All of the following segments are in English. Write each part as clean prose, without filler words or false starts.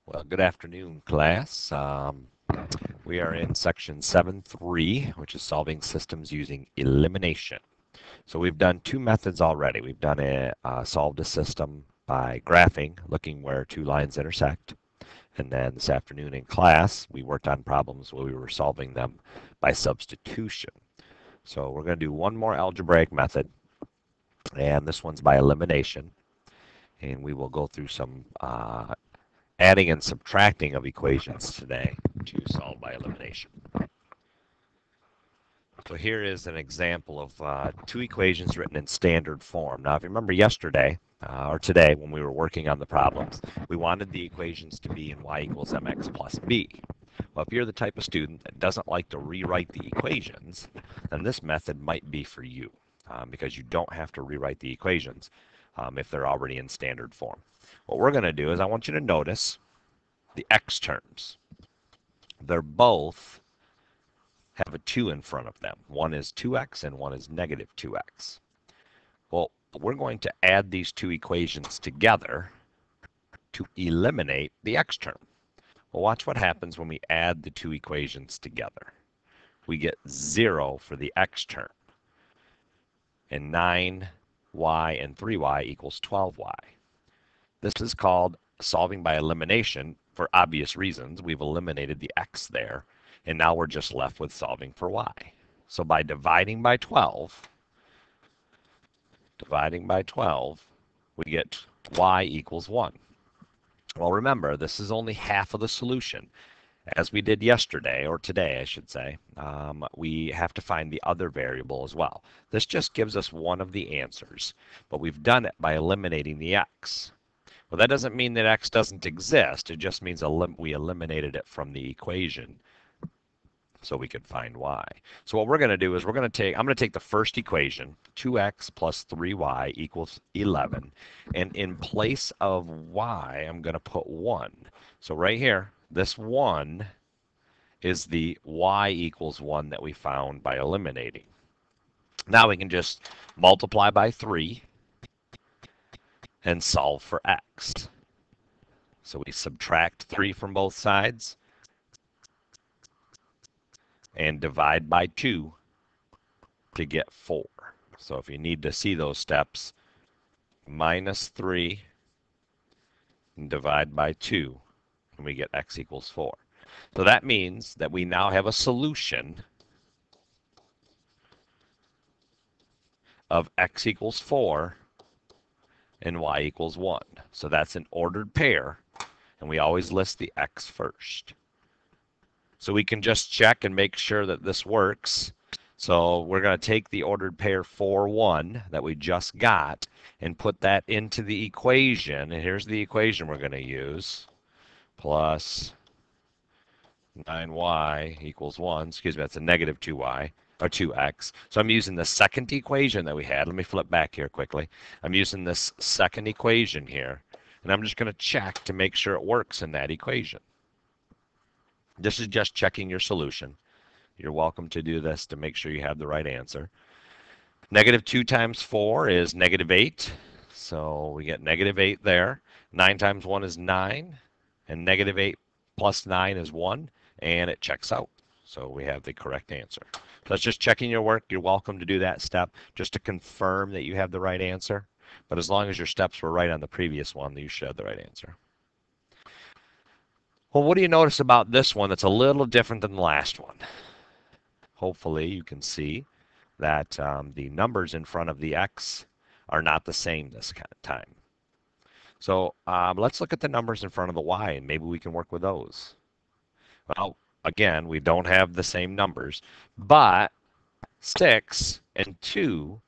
Well, good afternoon, class. We are in section 7.3, which is solving systems using elimination. So we've done two methods already. We've done solved a system by graphing, looking where two lines intersect. And then this afternoon in class, we worked on problems where we were solving them by substitution. So we're going to do one more algebraic method, and this one's by elimination. And we will go through some adding and subtracting of equations today to solve by elimination. So here is an example of two equations written in standard form. Now, if you remember yesterday, or today when we were working on the problems, we wanted the equations to be in y equals mx plus b. Well, if you're the type of student that doesn't like to rewrite the equations, then this method might be for you because you don't have to rewrite the equations if they're already in standard form. What we're going to do is I want you to notice the x terms. They're both have a 2 in front of them. One is 2x and one is negative 2x. Well, we're going to add these two equations together to eliminate the x term. Well, watch what happens when we add the two equations together. We get 0 for the x term, and 9y and 3y equals 12y. This is called solving by elimination for obvious reasons. We've eliminated the x there, and now we're just left with solving for y. So by dividing by 12, we get y equals 1. Well, remember, this is only half of the solution. As we did yesterday, or today, I should say, we have to find the other variable as well. This just gives us one of the answers, but we've done it by eliminating the x. Well, that doesn't mean that x doesn't exist. It just means we eliminated it from the equation so we could find y. So what we're going to do is I'm going to take the first equation, 2x plus 3y equals 11, and in place of y, I'm going to put 1. So right here, this 1 is the y equals 1 that we found by eliminating. Now we can just multiply by 3 and solve for x. So we subtract 3 from both sides and divide by 2 to get 4. So if you need to see those steps, minus 3 and divide by 2, and we get x equals 4. So that means that we now have a solution of x equals 4 and y equals 1. So that's an ordered pair, and we always list the x first. So we can just check and make sure that this works. So we're going to take the ordered pair 4, 1 that we just got and put that into the equation. And here's the equation we're going to use. Plus 9y equals 1. Excuse me, that's a negative 2y, or 2x. So I'm using the second equation that we had. Let me flip back here quickly. I'm using this second equation here. And I'm just going to check to make sure it works in that equation. This is just checking your solution. You're welcome to do this to make sure you have the right answer. Negative 2 times 4 is negative 8. So we get negative 8 there. 9 times 1 is 9. And negative 8 plus 9 is 1. And it checks out. So we have the correct answer. So that's just checking your work. You're welcome to do that step just to confirm that you have the right answer. But as long as your steps were right on the previous one, you should have the right answer. Well, what do you notice about this one that's a little different than the last one? Hopefully you can see that the numbers in front of the x are not the same this time. So let's look at the numbers in front of the y, and maybe we can work with those. Well, again, we don't have the same numbers, but 6 and 2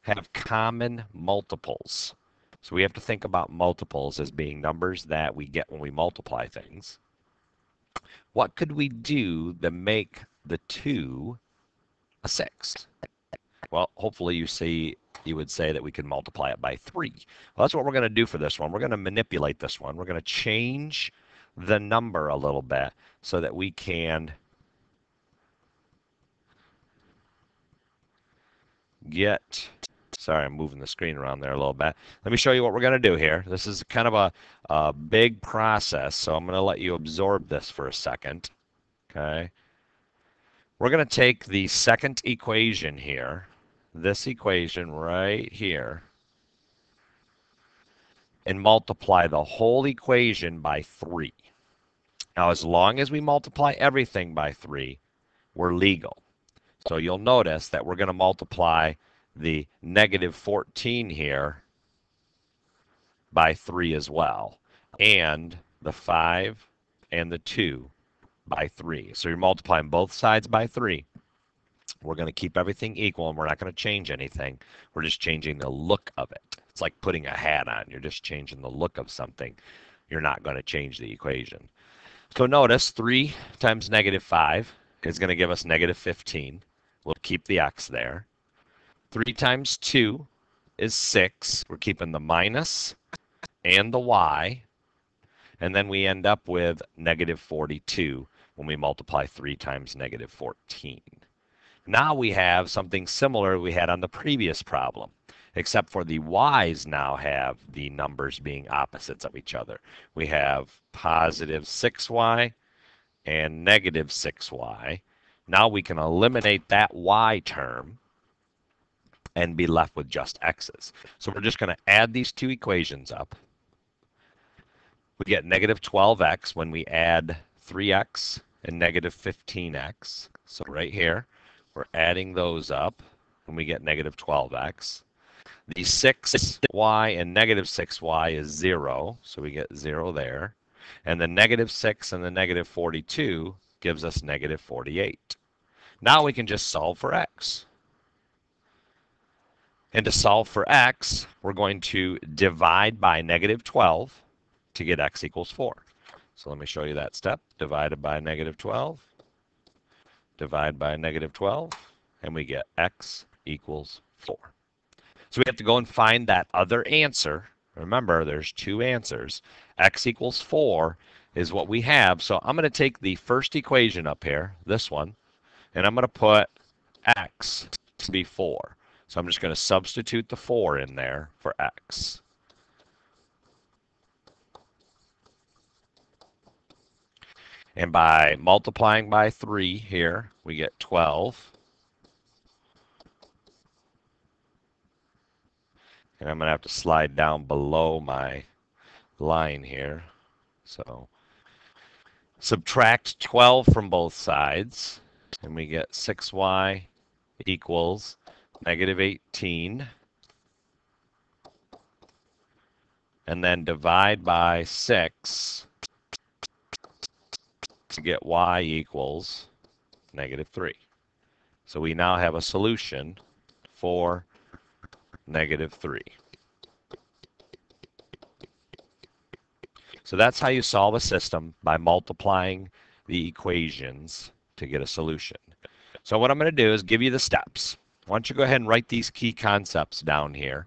have common multiples. So we have to think about multiples as being numbers that we get when we multiply things. What could we do to make the 2 a 6? Well, hopefully you would say that we can multiply it by 3. Well, that's what we're going to do for this one. We're going to manipulate this one. We're going to change the number a little bit so that we can get Sorry, I'm moving the screen around there a little bit. Let me show you what we're going to do here. This is kind of a big process, so I'm going to let you absorb this for a second. Okay. We're going to take the second equation here, this equation right here, and multiply the whole equation by 3. Now, as long as we multiply everything by 3, we're legal. So you'll notice that we're going to multiply the negative 14 here by 3 as well, and the 5 and the 2 by 3. So you're multiplying both sides by 3. We're going to keep everything equal, and we're not going to change anything. We're just changing the look of it. It's like putting a hat on. You're just changing the look of something. You're not going to change the equation. So notice 3 times negative 5 is going to give us negative 15. We'll keep the x there. 3 times 2 is 6. We're keeping the minus and the y. And then we end up with negative 42 when we multiply 3 times negative 14. Now we have something similar we had on the previous problem, except for the y's now have the numbers being opposites of each other. We have positive 6y and negative 6y. Now we can eliminate that y term and be left with just x's. So we're just going to add these two equations up. We get negative 12x when we add 3x and negative 15x. So right here, we're adding those up, and we get negative 12x. The 6y and negative 6y is 0, so we get 0 there. And the negative 6 and the negative 42 gives us negative 48. Now we can just solve for x. And to solve for x, we're going to divide by negative 12 to get x equals 4. So let me show you that step. Divided by negative 12. Divide by negative 12, and we get x equals 4. So we have to go and find that other answer. Remember, there's two answers. X equals 4 is what we have. So I'm going to take the first equation up here, this one, and I'm going to put x to be 4. So I'm just going to substitute the 4 in there for x. And by multiplying by 3 here, we get 12. And I'm going to have to slide down below my line here. So subtract 12 from both sides, and we get 6y equals negative 18. And then divide by 6 to get y equals negative 3. So we now have a solution for negative 3. So that's how you solve a system, by multiplying the equations to get a solution. So what I'm going to do is give you the steps. Why don't you go ahead and write these key concepts down here.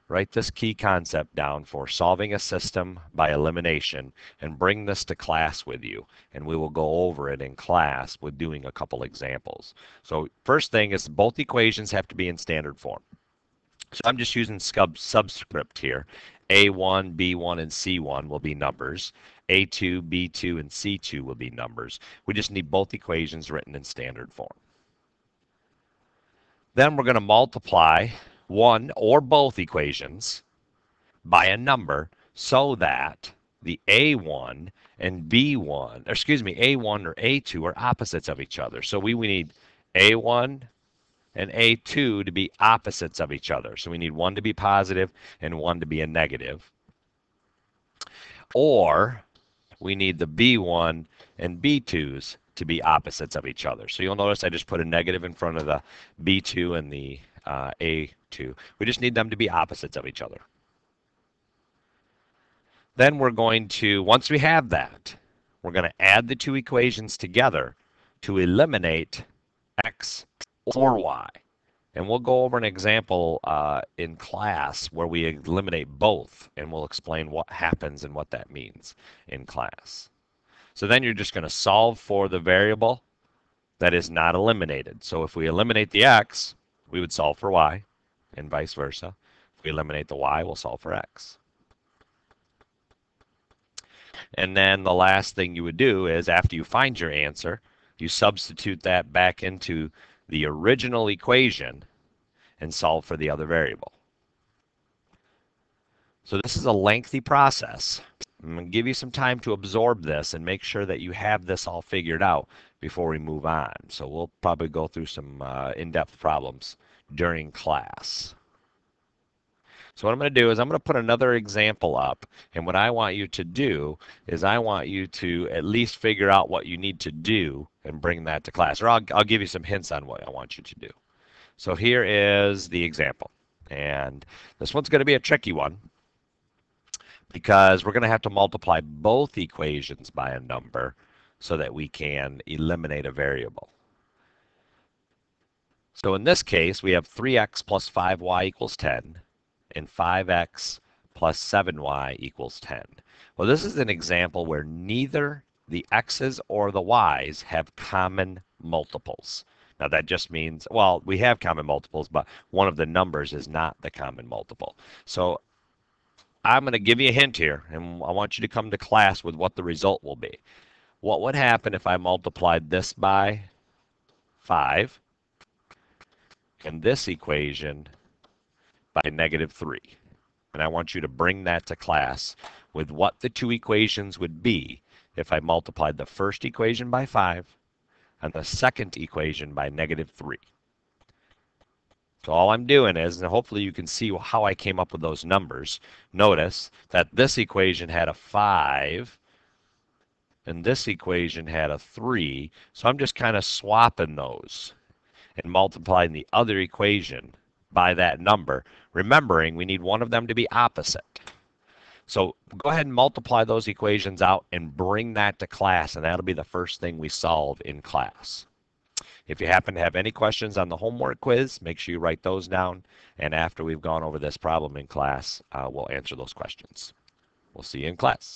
Write this key concept down for solving a system by elimination, and bring this to class with you, and we will go over it in class with doing a couple examples. So first thing is both equations have to be in standard form. So I'm just using subscript here. A1, B1, and C1 will be numbers. A2, B2, and C2 will be numbers. We just need both equations written in standard form. Then we're going to multiply one or both equations by a number so that the A1 and B1, or excuse me, A1 or A2 are opposites of each other. So we need A1 and A2 to be opposites of each other. So we need one to be positive and one to be a negative. Or we need the B1 and B2s to be opposites of each other. So you'll notice I just put a negative in front of the B2 and the A2. We just need them to be opposites of each other. Then we're going to, once we have that, we're going to add the two equations together to eliminate x or y. And we'll go over an example in class where we eliminate both, and we'll explain what happens and what that means in class. So then you're just going to solve for the variable that is not eliminated. So if we eliminate the x, we would solve for y. and vice versa. If we eliminate the y, we'll solve for x. And then the last thing you would do is after you find your answer, you substitute that back into the original equation and solve for the other variable. So this is a lengthy process. I'm going to give you some time to absorb this and make sure that you have this all figured out before we move on. So we'll probably go through some in-depth problems during class. So what I'm going to do is I'm going to put another example up, and what I want you to do is I want you to at least figure out what you need to do and bring that to class, or I'll give you some hints on what I want you to do. So here is the example, and this one's going to be a tricky one because we're going to have to multiply both equations by a number so that we can eliminate a variable. So in this case, we have 3x plus 5y equals 10 and 5x plus 7y equals 10. Well, this is an example where neither the x's or the y's have common multiples. Now that just means, well, we have common multiples, but one of the numbers is not the common multiple. So I'm going to give you a hint here, and I want you to come to class with what the result will be. What would happen if I multiplied this by 5 and this equation by negative 3? And I want you to bring that to class with what the two equations would be if I multiplied the first equation by 5 and the second equation by negative 3. So all I'm doing is, and hopefully you can see how I came up with those numbers. Notice that this equation had a 5 and this equation had a 3. So I'm just kind of swapping those and multiplying the other equation by that number, remembering we need one of them to be opposite. So go ahead and multiply those equations out and bring that to class, and that'll be the first thing we solve in class. If you happen to have any questions on the homework quiz, make sure you write those down, and after we've gone over this problem in class, we'll answer those questions. We'll see you in class.